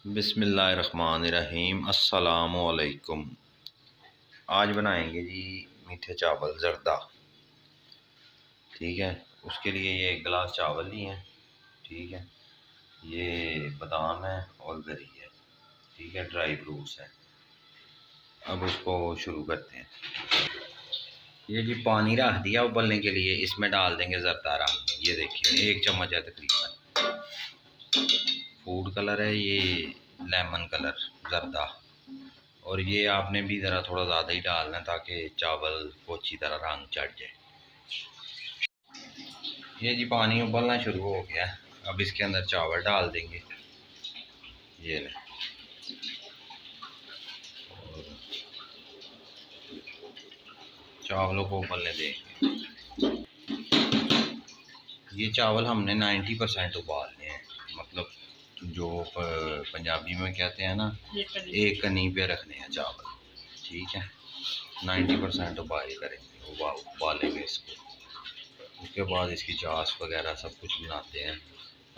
बिस्मिल्लाहिर्रहमानिर्रहीम अस्सलामुअलैकुम। आज बनाएंगे जी मीठे चावल ज़र्दा। ठीक है, उसके लिए ये 1 गिलास चावल लिए हैं। ठीक है, ये बादाम है और गरी है। ठीक है, ड्राई फ्रूट्स है। अब उसको शुरू करते हैं। ये जी पानी रख दिया उबलने के लिए, इसमें डाल देंगे ज़र्दा रंग। ये देखिए 1 चम्मच है तकरीबन। फूड कलर है ये, लेमन कलर ज़र्दा। और ये आपने भी ज़रा थोड़ा ज़्यादा ही डालना है ताकि चावल को अच्छी तरह रंग चढ़ जाए। ये जी पानी उबलना शुरू हो गया। अब इसके अंदर चावल डाल देंगे। ये ले, और चावलों को उबलने देंगे। ये चावल हमने 90% उबालने हैं, मतलब जो पंजाबी में कहते हैं ना, एक कनी पे रखने हैं चावल। ठीक है, 90% उबाल करेंगे, उबालेंगे इसको। उसके बाद इसकी चाश वगैरह सब कुछ बनाते हैं।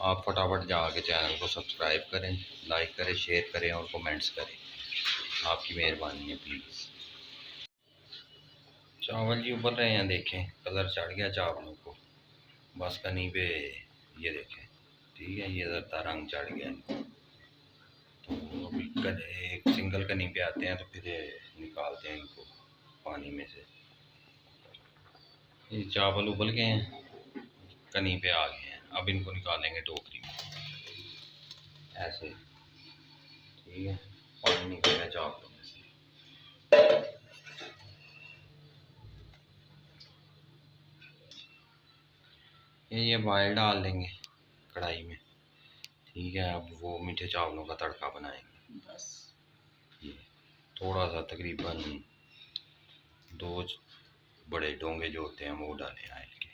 आप फटाफट जाके चैनल को सब्सक्राइब करें, लाइक करें, शेयर करें और कमेंट्स करें। आपकी मेहरबानी है प्लीज़। चावल जी उबल रहे हैं, देखें कलर चढ़ गया चावलों को। बस कनी पे ये देखें। ठीक है, ये ज़्यादा रंग चढ़ गया इनको। तो अभी एक सिंगल कनी पे आते हैं तो फिर निकालते हैं इनको पानी में से। ये चावल उबल गए हैं, कनी पे आ गए हैं। अब इनको निकालेंगे टोकरी में ऐसे। ठीक है, पानी निकल गया चावलों में से। ये बॉयल डाल देंगे कढ़ाई में। ठीक है, अब वो मीठे चावलों का तड़का बनाएंगे। बस ये थोड़ा सा तकरीबन 2 बड़े डोंगे जो होते हैं वो डालें आयल के।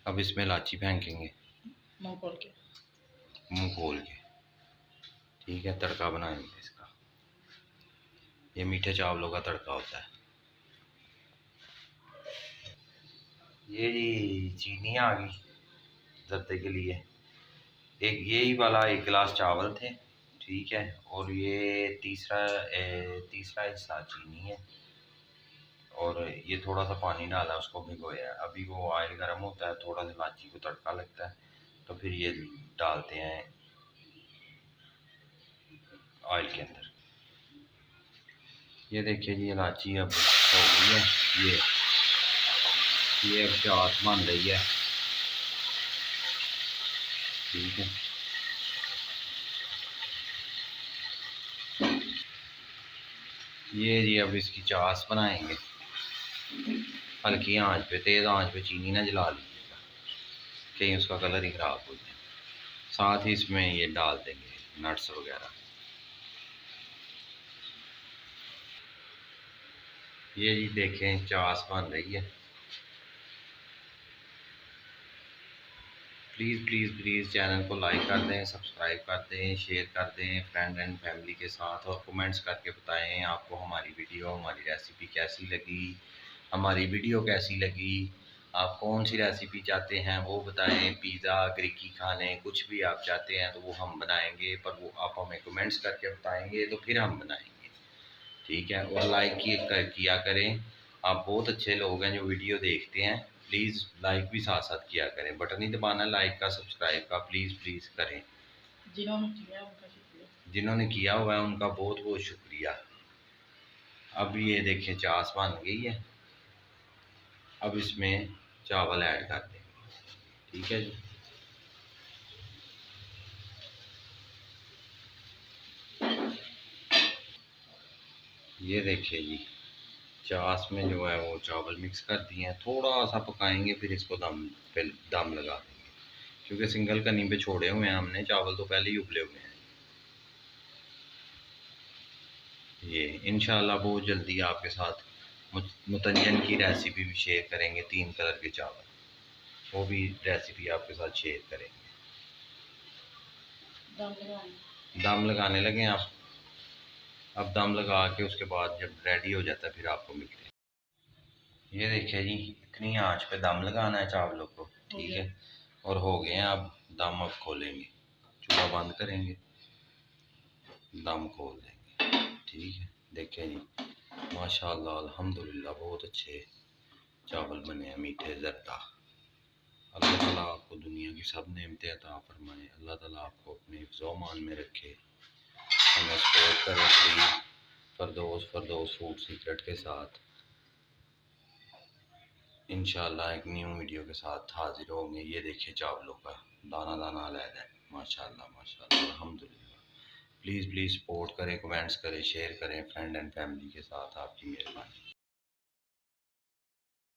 अब इसमें इलायची फेंकेंगे मुंह खोल के। ठीक है, तड़का बनाएंगे इसका। ये मीठे चावलों का तड़का होता है। ये जी चीनी आ गई ज़र्दे के लिए। एक यही वाला 1 गिलास चावल थे। ठीक है, और ये तीसरा हिस्सा चीनी है। और ये थोड़ा सा पानी डाला, उसको भिगोया। अभी वो ऑयल गर्म होता है, थोड़ा सा इलायची को तड़का लगता है तो फिर ये डालते हैं ऑयल के अंदर। ये देखिए जी इलायची अब हो गई है। ये अब चाट बन रही है। ठीक है, ये जी अब इसकी चाश बनाएंगे हल्की आंच पे। तेज़ आंच पे चीनी ना जला लीजिएगा, कहीं उसका कलर ही ख़राब हो जाए। साथ ही इसमें ये डाल देंगे नट्स वगैरह। ये जी देखें चाश बन रही है। प्लीज़ प्लीज़ प्लीज़ चैनल को लाइक कर दें, सब्सक्राइब कर दें, शेयर कर दें फ्रेंड एंड फैमिली के साथ। और कमेंट्स करके बताएं आपको हमारी वीडियो, हमारी रेसिपी कैसी लगी, हमारी वीडियो कैसी लगी। आप कौन सी रेसिपी चाहते हैं वो बताएं। पिज़्ज़ा, ग्रीकी खाने, कुछ भी आप चाहते हैं तो वो हम बनाएंगे, पर वो आप हमें कमेंट्स करके बताएंगे तो फिर हम बनाएंगे। ठीक है, और लाइक किया करें। आप बहुत अच्छे लोग हैं जो वीडियो देखते हैं। प्लीज़ लाइक भी साथ साथ किया करें। बटन ही दबाना लाइक का, सब्सक्राइब का, प्लीज़ प्लीज़ करें। जिन्होंने किया हुआ है उनका बहुत बहुत शुक्रिया। अब ये देखें चाश बन गई है। अब इसमें चावल ऐड कर देंगे। ठीक है जी, ये देखिए जी चाश में जो है वो चावल मिक्स कर दिए हैं। थोड़ा सा पकाएंगे, फिर इसको दम लगा देंगे, क्योंकि सिंगल कनी पे छोड़े हुए हैं हमने चावल, तो पहले ही उबले हुए हैं। ये इंशाल्लाह बहुत जल्दी आपके साथ मुतय्यन की रेसिपी भी शेयर करेंगे। 3 कलर के चावल, वो भी रेसिपी आपके साथ शेयर करेंगे। दम लगाने लगे आप। अब दम लगा के उसके बाद जब रेडी हो जाता है फिर आपको मिलते हैं। ये देखिए जी इतनी आंच पे दम लगाना है चावलों को। ठीक है, और हो गए हैं। अब दम अब खोलेंगे, चूल्हा बंद करेंगे। दम खोल देंगे। ठीक है, देखें जी, माशाल्लाह अल्हम्दुलिल्लाह बहुत अच्छे चावल बने हैं, मीठे ज़र्दा। अल्लाह ताला आपको दुनिया की सब नेमतें अता फरमाए। अल्लाह ताला आपको अपने हिफ्ज़-ओ-मान में रखे, हमें सपोर्ट करे फ्री फरदौस फूड सीक्रेट के साथ। इंशाल्लाह एक न्यू वीडियो के साथ हाजिर होंगे। ये देखिए चावलों का दाना दाना अलग है, माशाल्लाह माशाल्लाह अल्हम्दुलिल्लाह। प्लीज़ प्लीज़ सपोर्ट करें, कमेंट्स करें, शेयर करें फ्रेंड एंड फैमिली के साथ। आपकी मेहरबानी।